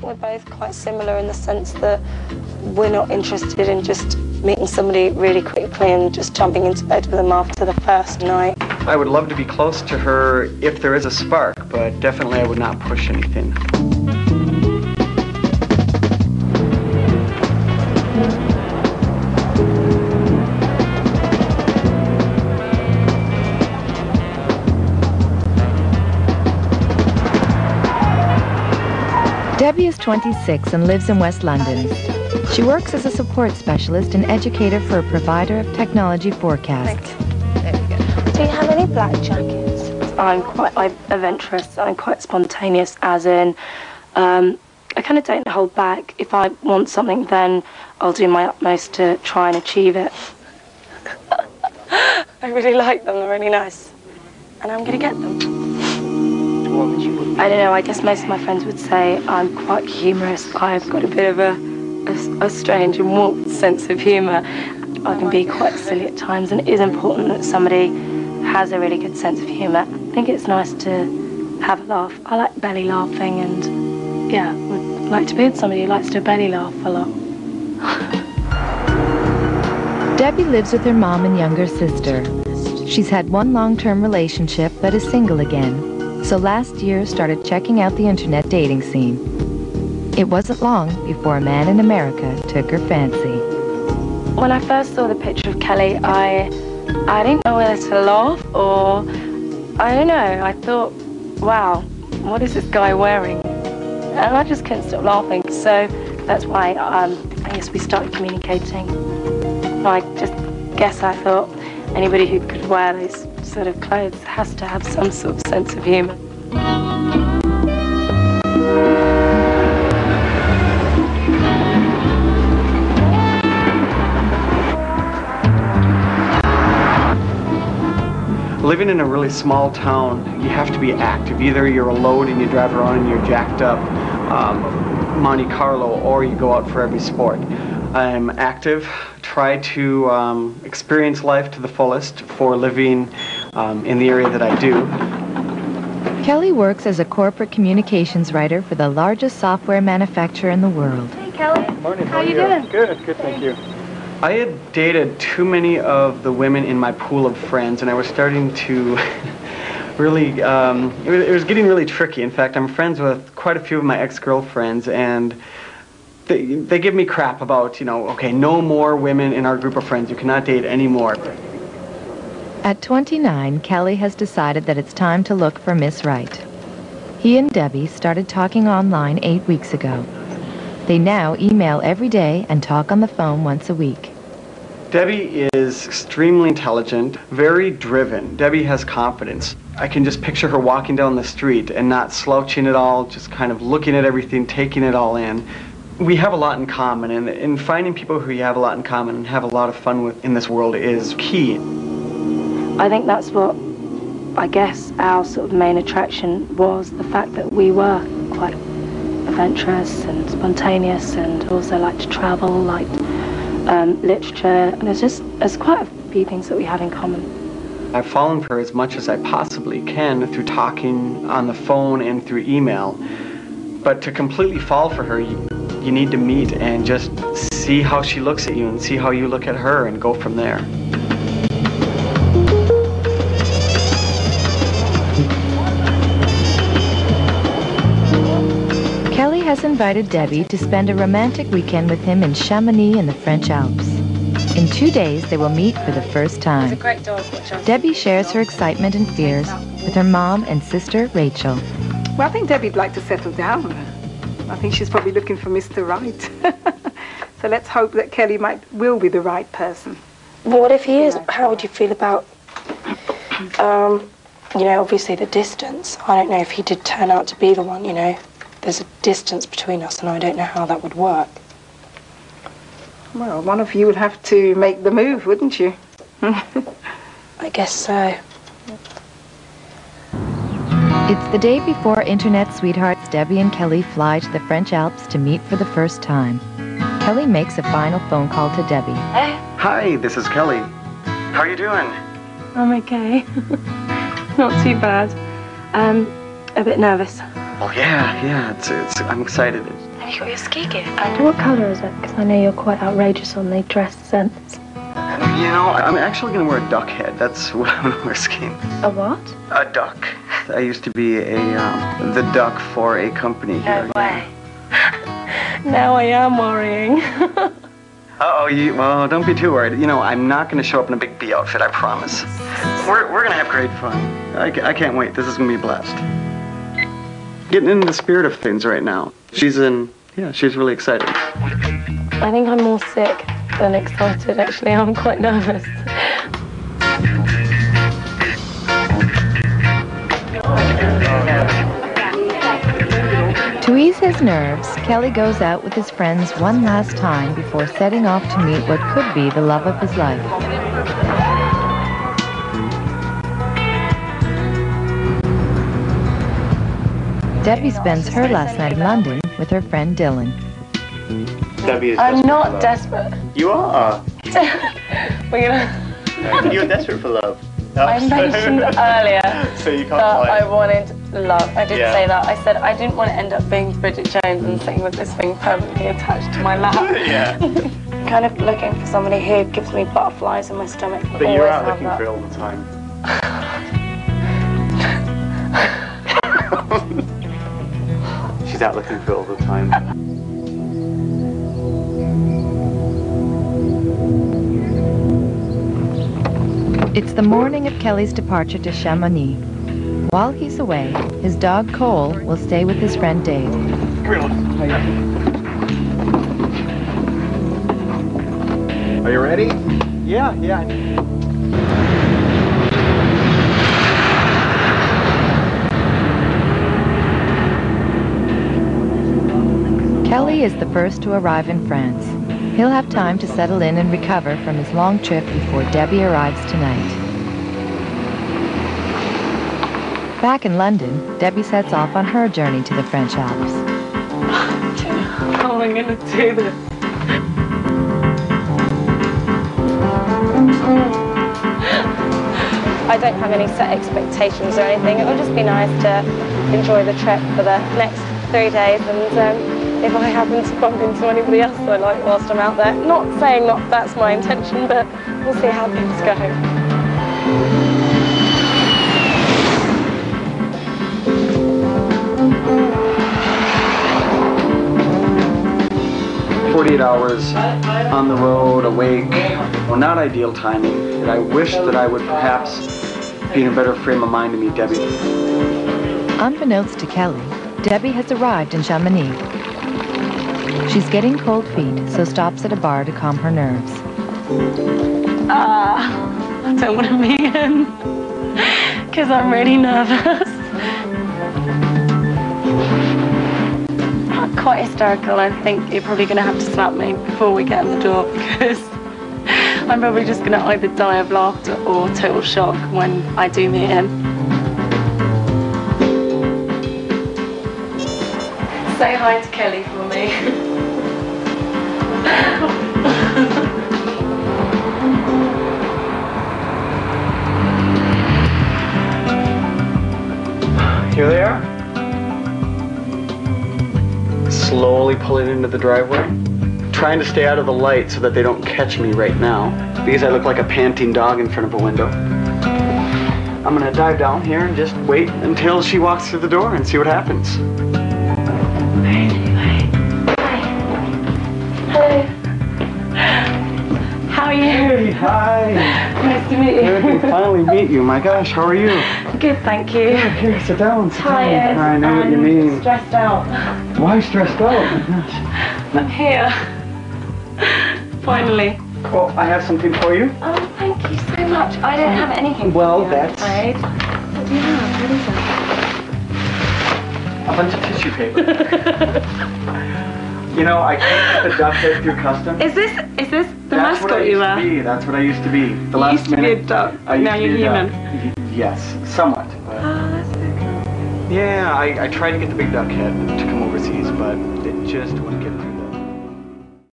We're both quite similar in the sense that we're not interested in just meeting somebody really quickly and just jumping into bed with them after the first night. I would love to be close to her if there is a spark, but definitely I would not push anything. Debbie is 26 and lives in West London. She works as a support specialist and educator for a provider of technology forecasts. There we go. Do you have any black jackets? I'm quite adventurous. I'm quite spontaneous, as in, I kind of don't hold back. If I want something, then I'll do my utmost to try and achieve it. I really like them. They're really nice. And I'm going to get them. What would you? I don't know, I guess most of my friends would say I'm quite humorous. I've got a bit of a strange and warped sense of humour. I can be quite silly at times, and it is important that somebody has a really good sense of humour. I think it's nice to have a laugh. I like belly laughing, and yeah, would like to be with somebody who likes to belly laugh a lot. Debbie lives with her mom and younger sister. She's had one long-term relationship but is single again. So last year started checking out the internet dating scene. It wasn't long before a man in America took her fancy. When I first saw the picture of Kelly, I didn't know whether to laugh or, I don't know, I thought, wow, what is this guy wearing? And I just couldn't stop laughing, so that's why I guess we started communicating. I just guess I thought anybody who could wear these sort of clothes has to have some sort of sense of humour. Living in a really small town, you have to be active. Either you're a load and you drive around and you're jacked up Monte Carlo, or you go out for every sport. I'm active, try to experience life to the fullest for living in the area that I do. Kelly works as a corporate communications writer for the largest software manufacturer in the world. Hey Kelly, morning, how you doing? Good, thank you. I had dated too many of the women in my pool of friends, and I was starting to really, it was getting really tricky. In fact, I'm friends with quite a few of my ex-girlfriends, and they give me crap about, you know, okay, no more women in our group of friends. You cannot date anymore. At 29, Kelly has decided that it's time to look for Miss Right. He and Debbie started talking online 8 weeks ago. They now email every day and talk on the phone once a week. Debbie is extremely intelligent, very driven. Debbie has confidence. I can just picture her walking down the street and not slouching at all, just kind of looking at everything, taking it all in. We have a lot in common, and finding people who you have a lot in common and have a lot of fun with in this world is key. I think that's what, I guess, our sort of main attraction was, the fact that we were quite adventurous and spontaneous, and also liked to travel, liked literature, and there's quite a few things that we have in common. I've fallen for her as much as I possibly can through talking on the phone and through email, but to completely fall for her, you need to meet and just see how she looks at you and see how you look at her and go from there. Kelly has invited Debbie to spend a romantic weekend with him in Chamonix in the French Alps. In 2 days, they will meet for the first time. It's a great dog. Debbie shares her excitement and fears with her mom and sister, Rachel. Well, I think Debbie'd like to settle down. I think she's probably looking for Mr. Right. So let's hope that Kelly will be the right person. But what if he is? How would you feel about, you know, obviously the distance? I don't know if he did turn out to be the one, you know. There's a distance between us, and I don't know how that would work. Well, one of you would have to make the move, wouldn't you? I guess so. It's the day before internet sweethearts Debbie and Kelly fly to the French Alps to meet for the first time. Kelly makes a final phone call to Debbie. Hey. Hi, this is Kelly. How are you doing? I'm okay. Not too bad. A bit nervous. Well, yeah, I'm excited. Have you got your ski gear? And what colour is it? Because I know you're quite outrageous on the dress sense. You know, I'm actually going to wear a duck head. That's what I'm going to wear skiing. A what? A duck. I used to be the duck for a company here. No way. Now I am worrying. Well, don't be too worried. You know, I'm not going to show up in a big bee outfit, I promise. We're going to have great fun. I can't wait. This is going to be a blast. Getting into the spirit of things right now. She's really excited. I think I'm more sick than excited, actually. I'm quite nervous. To ease his nerves, Kelly goes out with his friends one last time before setting off to meet what could be the love of his life. Debbie spends her last night in London with her friend Dylan. Debbie is I'm not desperate. You are. You're desperate for love. I mentioned earlier So you can't that lie. I wanted love. I did say that. I said I didn't want to end up being Bridget Jones and sitting with this thing permanently attached to my lap. Yeah. Kind of looking for somebody who gives me butterflies in my stomach. But you're out looking for it all the time. She's out looking for it all the time. It's the morning of Kelly's departure to Chamonix. While he's away, his dog Cole will stay with his friend Dave. Are you ready? Yeah. Kelly is the first to arrive in France. He'll have time to settle in and recover from his long trip before Debbie arrives tonight. Back in London, Debbie sets off on her journey to the French Alps. How am I going to do this? I don't have any set expectations or anything. It will just be nice to enjoy the trip for the next 3 days, and if I happen to bump into anybody else I like whilst I'm out there, not saying that's my intention, but we'll see how things go. 48 hours on the road, awake. Well, not ideal timing. And I wish that I would perhaps be in a better frame of mind to meet Debbie. Unbeknownst to Kelly, Debbie has arrived in Chamonix. She's getting cold feet, so stops at a bar to calm her nerves. I don't want to meet him because I'm really nervous. Quite hysterical. I think you're probably going to have to slap me before we get in the door because I'm probably just going to either die of laughter or total shock when I do meet him. Say hi to Kelly for me. Here they are. Slowly pulling into the driveway. Trying to stay out of the light so that they don't catch me right now because I look like a panting dog in front of a window. I'm gonna dive down here and just wait until she walks through the door and see what happens. Hello. How are you? Hey, hi. Nice to meet you. Good to finally meet you. My gosh, how are you? Good, thank you. Here, sit down. Tired. I know what you mean. Stressed out. Why stressed out? My gosh. I'm here. Finally. Well, I have something for you. Oh, thank you so much. I don't have anything. Well, for you, that's- I'm afraid. What do you have? What is A that? bunch of tissue paper. You know, I can't get the duck head through customs. Is this the That's what I mascot you used are? to be. That's what I used to be. The You last used to be minute, a duck. I used Now to you're be a human. duck. Yes, somewhat. But Oh, that's so cool. yeah, I tried to get the big duck head to come overseas, but it just wouldn't get